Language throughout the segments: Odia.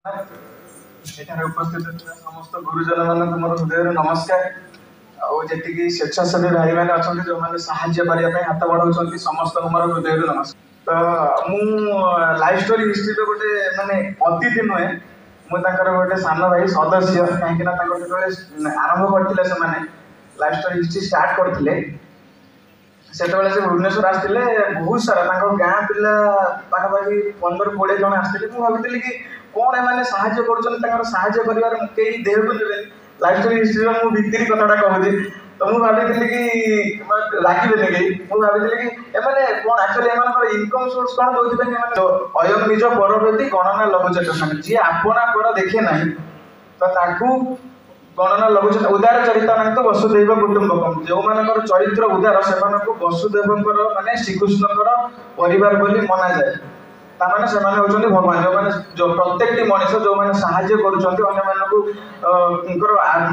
ଏଠାରେ ଉପସ୍ଥିତ ଥିବା ସମସ୍ତ ଗୁରୁଜନ ମାନଙ୍କୁ ମୋର ହୃଦୟରୁ ନମସ୍କାର। ଆଉ ଯେତିକି ସ୍ୱେଚ୍ଛାସେବୀ ଭାଇମାନେ ଅଛନ୍ତି ଯେଉଁମାନେ ସାହାଯ୍ୟ କରିବା ପାଇଁ ହାତ ବଢ଼ାଉଛନ୍ତି ସମସ୍ତଙ୍କୁ ମୋର ହୃଦୟରୁ ନମସ୍କାର। ତ ମୁଁ ଲାଇଫ୍ ଷ୍ଟୋରି ହିଷ୍ଟ୍ରିର ଗୋଟେ ମାନେ ଅତିଥି ନୁହେଁ, ମୁଁ ତାଙ୍କର ଗୋଟେ ସାନ ଭାଇ ସଦସ୍ୟ। କାହିଁକିନା ତାଙ୍କର ଯେତେବେଳେ ଆରମ୍ଭ କରିଥିଲେ ସେମାନେ ଲାଇଫ୍ ଷ୍ଟୋରି ହିଷ୍ଟ୍ରି ଷ୍ଟାର୍ଟ କରିଥିଲେ ସେତେବେଳେ ସେ ଭୁବନେଶ୍ୱର ଆସିଥିଲେ। ବହୁତ ସାରା ତାଙ୍କ ଗାଁ ପିଲା ପାଖାପାଖି 15-20 ଜଣ ଆସିଥିଲେ। ମୁଁ ଭାବିଥିଲି କି କ'ଣ ଏମାନେ ସାହାଯ୍ୟ କରୁଛନ୍ତି, ତାଙ୍କର ସାହାଯ୍ୟ କରିବାର କେହି ଦେହକୁ ଦେବେନି। ଲାଇଫ୍ ଷ୍ଟୋରି ହିଷ୍ଟ୍ରିର ମୁଁ ଭିତିରି କଥାଟା କହୁଛି। ତ ମୁଁ ଭାବିଥିଲି କି ଲାଗିବେନି କେହି। ମୁଁ ଭାବିଥିଲି କି ଏମାନେ କ'ଣ ଆକ୍ଚୁଆଲି ଏମାନଙ୍କର ଇନକମ୍ ସୋର୍ସ କ'ଣ, ଯେଉଁଥିପାଇଁ ଏମାନେ ଅୟମ ନିଜ ପର ପ୍ରତି ଗଣନା ଲଘୁଚଟସାମୀ, ଯିଏ ଆପଣା ପର ଦେଖେ ନାହିଁ ତ ତାକୁ ଗଣନା ଲଘୁଚଟ ଉଦାର ଚରିତାନାନ୍ତ ବସୁଦେବ କୁଟୁମ୍ବକମ୍। ଯେଉଁମାନଙ୍କର ଚରିତ୍ର ଉଦାର ସେମାନଙ୍କୁ ବସୁଦେବଙ୍କର ମାନେ ଶ୍ରୀକୃଷ୍ଣଙ୍କର ପରିବାର ବୋଲି ମନାଯାଏ। ତାମାନେ ସେମାନେ ହେଉଛନ୍ତି ଭଗବାନ। ଯେଉଁମାନେ ପ୍ରତ୍ୟେକଟି ମଣିଷ ଯେଉଁମାନେ ସାହାଯ୍ୟ କରୁଛନ୍ତି ଅନ୍ୟମାନଙ୍କୁ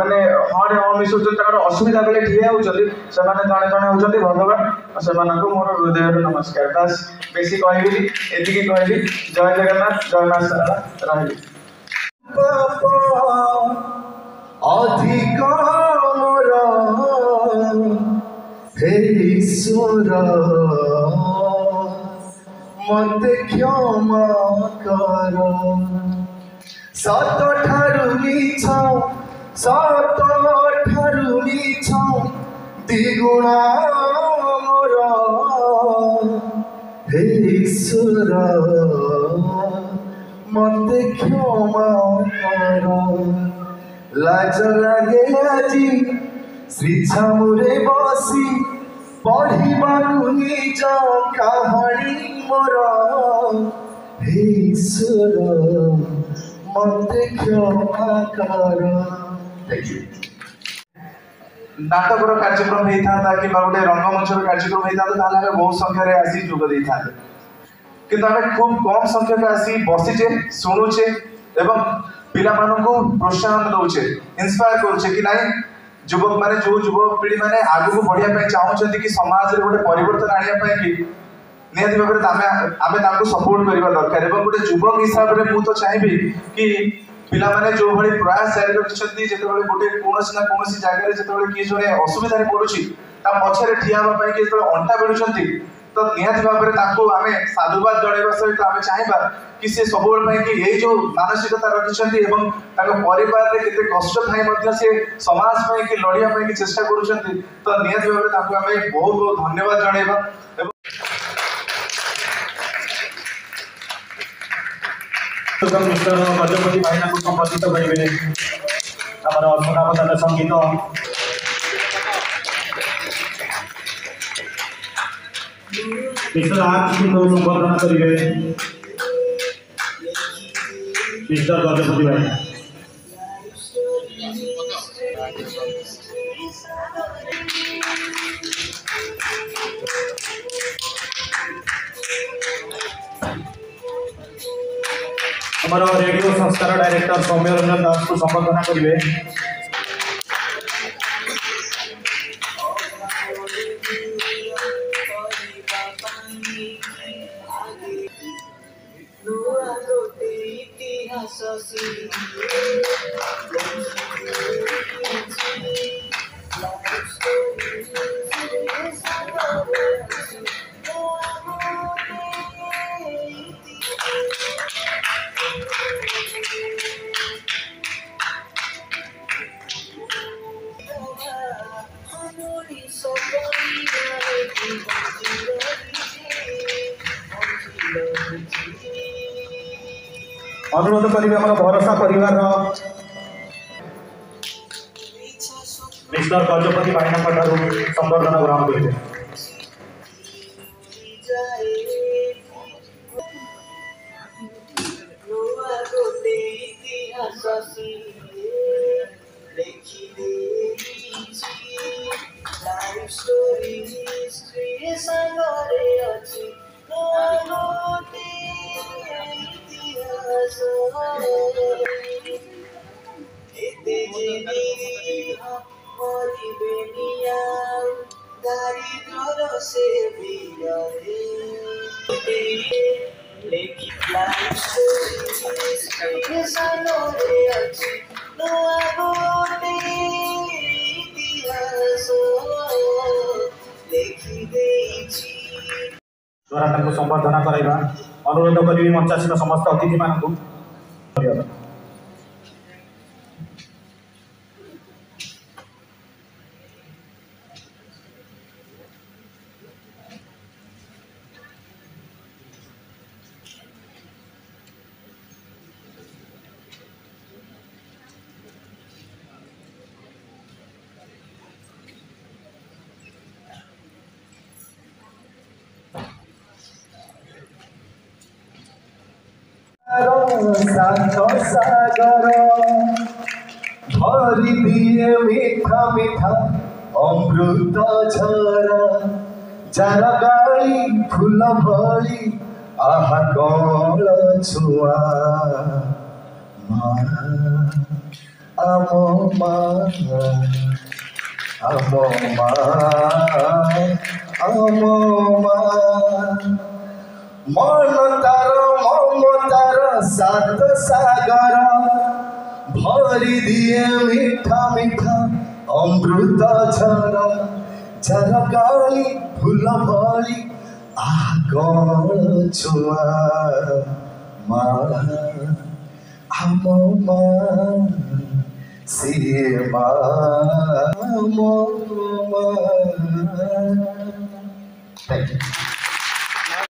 ମାନେ ହଁରେ ହଁ ମିଶୁଛନ୍ତି, ତାଙ୍କର ଅସୁବିଧା ବେଳେ ଠିଆ ହେଉଛନ୍ତି, ସେମାନେ ଜଣେ ଜଣେ ହେଉଛନ୍ତି ଭଗବାନ। ସେମାନଙ୍କୁ ମୋର ହୃଦୟରୁ ନମସ୍କାର। ବାସ୍ ବେଶୀ କହିବିନି, ଏତିକି କହିବି। ଜୟ ଜଗନ୍ନାଥ, ଜୟ ମା ଶାରଳା। ରହିଲି। ଅଧିକ ମୋର ହେ ଈଶ୍ୱର ମତେ କ୍ଷମା କର। ସତ ଠାରୁ ମିଛ, ସତ ଠାରୁ ମିଛ ଦ୍ୱିଗୁଣ ମୋର ହେ ଈଶ୍ୱର ମତେ କ୍ଷମା କର। ଲାଜ ଲାଗେ ଆଜି ଶ୍ରୀଛାମୁରେ ବସି ପଢ଼ିବାକୁ ନିଜ କାହାଣୀ ମୋର ହେ ଈଶ୍ୱର ମତେ କ୍ଷମା କର। ନାଟକର କାର୍ଯ୍ୟକ୍ରମ ହେଇଥାନ୍ତା କିମ୍ବା ଗୋଟେ ରଙ୍ଗମଞ୍ଚର କାର୍ଯ୍ୟକ୍ରମ ହେଇଥାନ୍ତା ତାହେଲେ ଆମେ ବହୁ ସଂଖ୍ୟାରେ ଆସି ଯୋଗ ଦେଇଥାନ୍ତେ, କିନ୍ତୁ ଆମେ ଖୁବ୍ କମ୍ ସଂଖ୍ୟକ ଆସି ବସିଛେ, ଶୁଣୁଛେ ଏବଂ ପିଲାମାନଙ୍କୁ ପ୍ରୋତ୍ସାହନ ଦଉଛେ, ଇନ୍ସପାୟାର କରୁଛେ କି ନାଇଁ ଯୁବକ ମାନେ, ଯୋଉ ଯୁବପିଢ଼ି ମାନେ ଆଗକୁ ବଢିବା ପାଇଁ ଚାହୁଁଛନ୍ତି କି ସମାଜରେ ଗୋଟେ ପରିବର୍ତ୍ତନ ଆଣିବା ପାଇଁ କି ନିହାତି ଭାବରେ ଆମେ ତାଙ୍କୁ ସପୋର୍ଟ କରିବା ଦରକାର। ଏବଂ ଗୋଟେ ଯୁବକ ହିସାବରେ ମୁଁ ତ ଚାହିଁବି କି ପିଲାମାନେ ଯୋଉଭଳି ପ୍ରୟାସ ଜାରି ରଖିଛନ୍ତି, ଯେତେବେଳେ ଗୋଟେ କୌଣସି ନା କୌଣସି ଜାଗାରେ ଯେତେବେଳେ କିଏ ଜଣେ ଅସୁବିଧାରେ ପଡୁଛି ତା ପଛରେ ଠିଆ ହେବା ପାଇଁ କି ଯେତେବେଳେ ଅଣ୍ଟା ଭିଡୁଛନ୍ତି, ତ ନିହାତି ଭାବରେ ତାଙ୍କୁ ଆମେ ସାଧୁବାଦ ଜଣାଇବା ସହିତ ଆମେ ଚାହିଁବା କି ସେ ସବୁବେଳେ ପାଇଁ କି ଏଇ ଯୋଉ ମାନସିକତା ରଖିଛନ୍ତି ଏବଂ ତାଙ୍କ ପରିବାରରେ କେତେ କଷ୍ଟ ଥାଇ ମଧ୍ୟ ସେ ସମାଜ ପାଇଁ କି ଲଢିବା ପାଇଁ କି ଚେଷ୍ଟା କରୁଛନ୍ତି, ତ ନିହାତି ଭାବରେ ତାଙ୍କୁ ଆମେ ବହୁତ ବହୁତ ଧନ୍ୟବାଦ ଜଣାଇବା। ଏବଂ ଗଜପତି ଭାଇନାଙ୍କୁ ସମ୍ବୋଧିତ କରିବେ ଆମର ସୁନାମଦାନ ସଙ୍ଗୀତ। ମିଷ୍ଟର ଆର୍ଟ୍ସଙ୍କୁ ସମ୍ବୋଧନ କରିବେ ମିଷ୍ଟର ଗଜପତି ଭାଇ। ଆମର ରେडियो संस्थार डायरेक्टर सौम्य रंजन दास को संबोधन करेंगे। अनुरोध करेंगे हमारा भरोसा परिवार मिस्टर गजपति भाईना संबर्धना ग्रहण करेंगे। द्वारा संबर्धना कराइबा अनुरोध करी मंचासीन समस्त अतिथि मानू। सागर भरी दिए मीठा मीठा अमृत झरा जार गाड़ी फूल भरी आहा कल छुआ आम मन तार ममतार सात सागर भरी दिए मीठा मीठा अमृत झरा जार गाड़ी फूल भरी आगल छुआ आम सीमा Thank you.